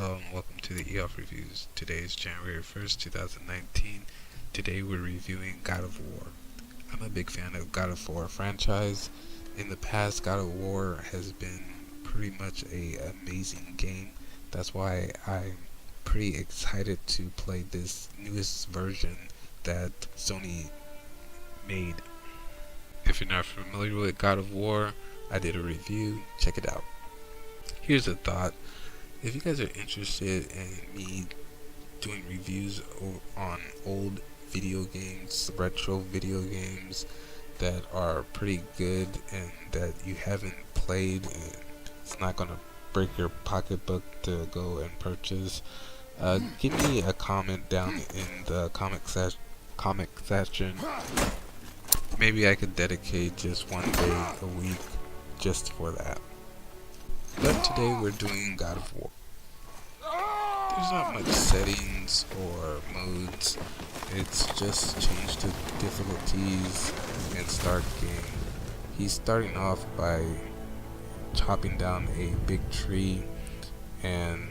Hello and welcome to the Eoff Reviews. Today is January 1st, 2019. Today we're reviewing God of War. I'm a big fan of God of War franchise. In the past, God of War has been pretty much a amazing game. That's why I'm pretty excited to play this newest version that Sony made. If you're not familiar with God of War, I did a review. Check it out. Here's a thought. If you guys are interested in me doing reviews on old video games, retro video games that are pretty good and that you haven't played and it's not going to break your pocketbook to go and purchase, give me a comment down in the comment section. Maybe I could dedicate just one day a week just for that. But today we're doing God of War. There's not much settings or modes. It's just changed to difficulties and start game. He's starting off by chopping down a big tree, and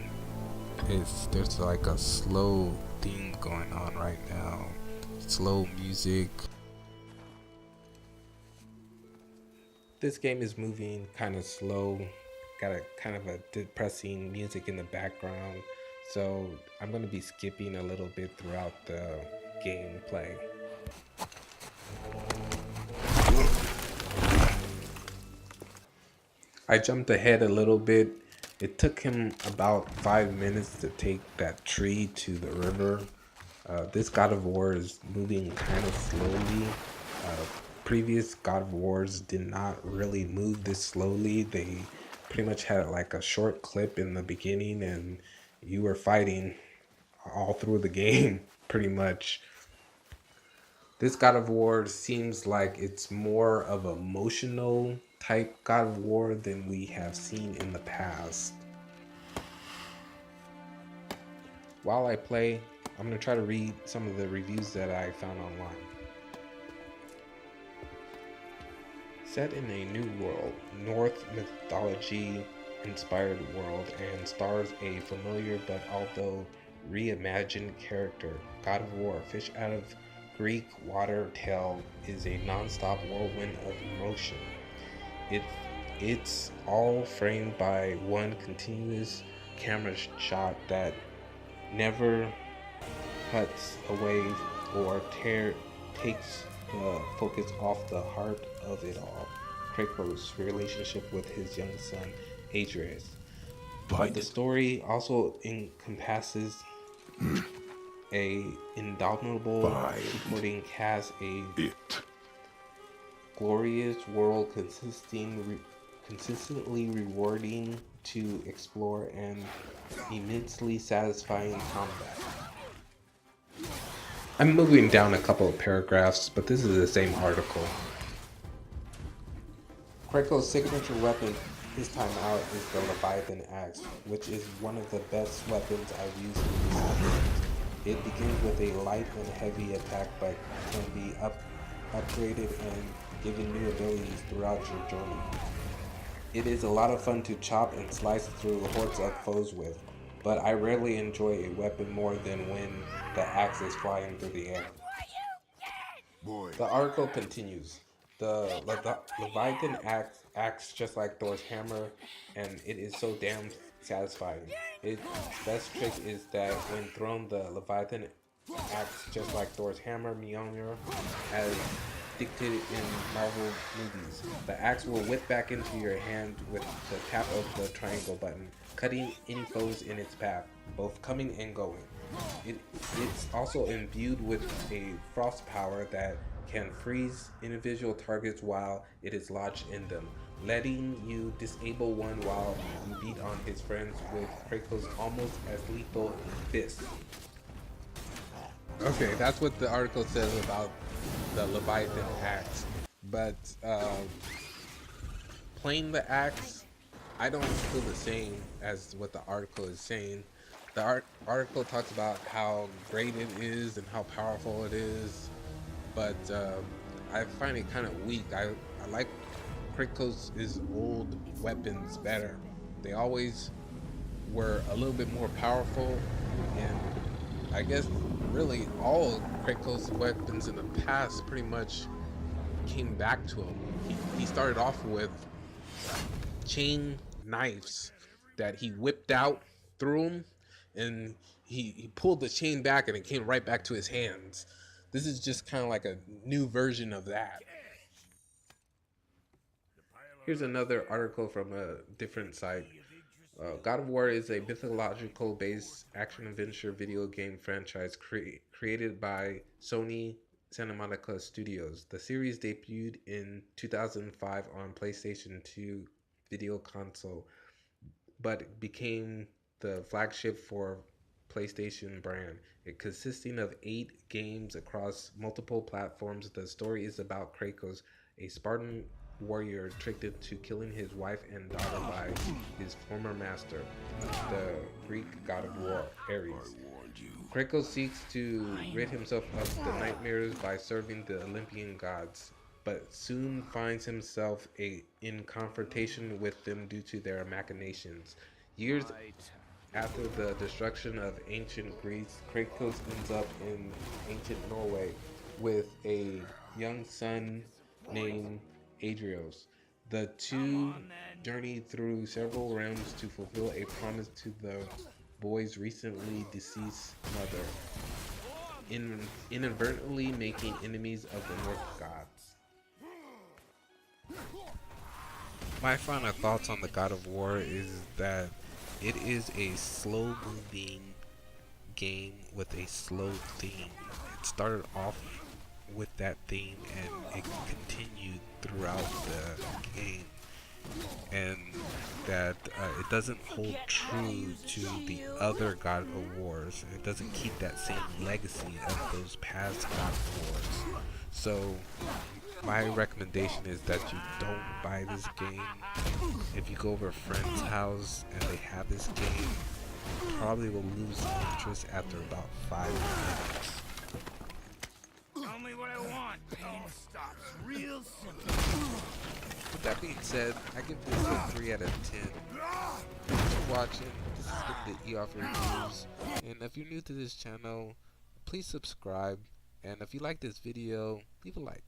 there's like a slow theme going on right now. Slow music. This game is moving kind of slow. Got a kind of a depressing music in the background, so I'm going to be skipping a little bit throughout the gameplay. I jumped ahead a little bit. It took him about 5 minutes to take that tree to the river. This God of War is moving kind of slowly. Previous God of Wars did not really move this slowly. They pretty much had like a short clip in the beginning and you were fighting all through the game pretty much. This God of War seems like it's more of an emotional type God of War than we have seen in the past. While I play, I'm going to try to read some of the reviews that I found online. Set in a new world, North mythology inspired world, and stars a familiar but although reimagined character, God of War, fish out of Greek water tale, is a non-stop whirlwind of emotion. It's all framed by one continuous camera shot that never cuts away or takes the focus off the heart of it all, Kratos' relationship with his young son Atreus. But the story also encompasses a indomitable supporting cast, a glorious world consistently rewarding to explore, and immensely satisfying combat. I'm moving down a couple of paragraphs, but this is the same article. Kratos' signature weapon this time out is the Leviathan Axe, which is one of the best weapons I've used in recent games. It begins with a light and heavy attack but can be upgraded and given new abilities throughout your journey. It is a lot of fun to chop and slice through hordes of foes with, but I rarely enjoy a weapon more than when the axe is flying through the air. The article continues. The Leviathan acts just like Thor's hammer, and it is so damn satisfying. Its best trick is that when thrown, the Leviathan acts just like Thor's hammer, Mjolnir, as dictated in Marvel movies. The axe will whip back into your hand with the tap of the triangle button, cutting any foes in its path, both coming and going. It's also imbued with a frost power that can freeze individual targets while it is lodged in them, letting you disable one while you beat on his friends with Kratos' almost as lethal fist. Okay, that's what the article says about the Leviathan axe. But playing the axe, I don't feel the same as what the article is saying. The article talks about how great it is and how powerful it is, but I find it kind of weak. I like Kratos' old weapons better. They always were a little bit more powerful, and I guess really all Kratos' weapons in the past pretty much came back to him. He started off with chain knives that he whipped out, threw him, and he pulled the chain back and it came right back to his hands. This is just kind of like a new version of that. Here's another article from a different site. God of War is a mythological based action adventure video game franchise created by Sony Santa Monica Studios. The series debuted in 2005 on PlayStation 2 video console, but became the flagship for PlayStation brand. It consisting of 8 games across multiple platforms. The story is about Kratos, a Spartan warrior tricked into killing his wife and daughter by his former master, the Greek god of war, Ares. Kratos seeks to rid himself of the nightmares by serving the Olympian gods, but soon finds himself in confrontation with them due to their machinations. Years after the destruction of ancient Greece, Kratos ends up in ancient Norway with a young son named Adrios. The two journey through several realms to fulfill a promise to the boy's recently deceased mother, inadvertently making enemies of the Norse gods. My final thoughts on the God of War is that it is a slow moving game with a slow theme. It started off with that theme and it continued throughout the game, and that it doesn't hold true to the other God of Wars. It doesn't keep that same legacy of those past God of Wars. So my recommendation is that you don't buy this game. If you go over a friend's house and they have this game, you probably will lose interest after about 5 minutes. Tell me what I want. It stops real simple. With that being said, I give this a 3 out of 10. Thanks for watching. This has been the Eoff Reviews. And if you're new to this channel, please subscribe. And if you like this video, leave a like.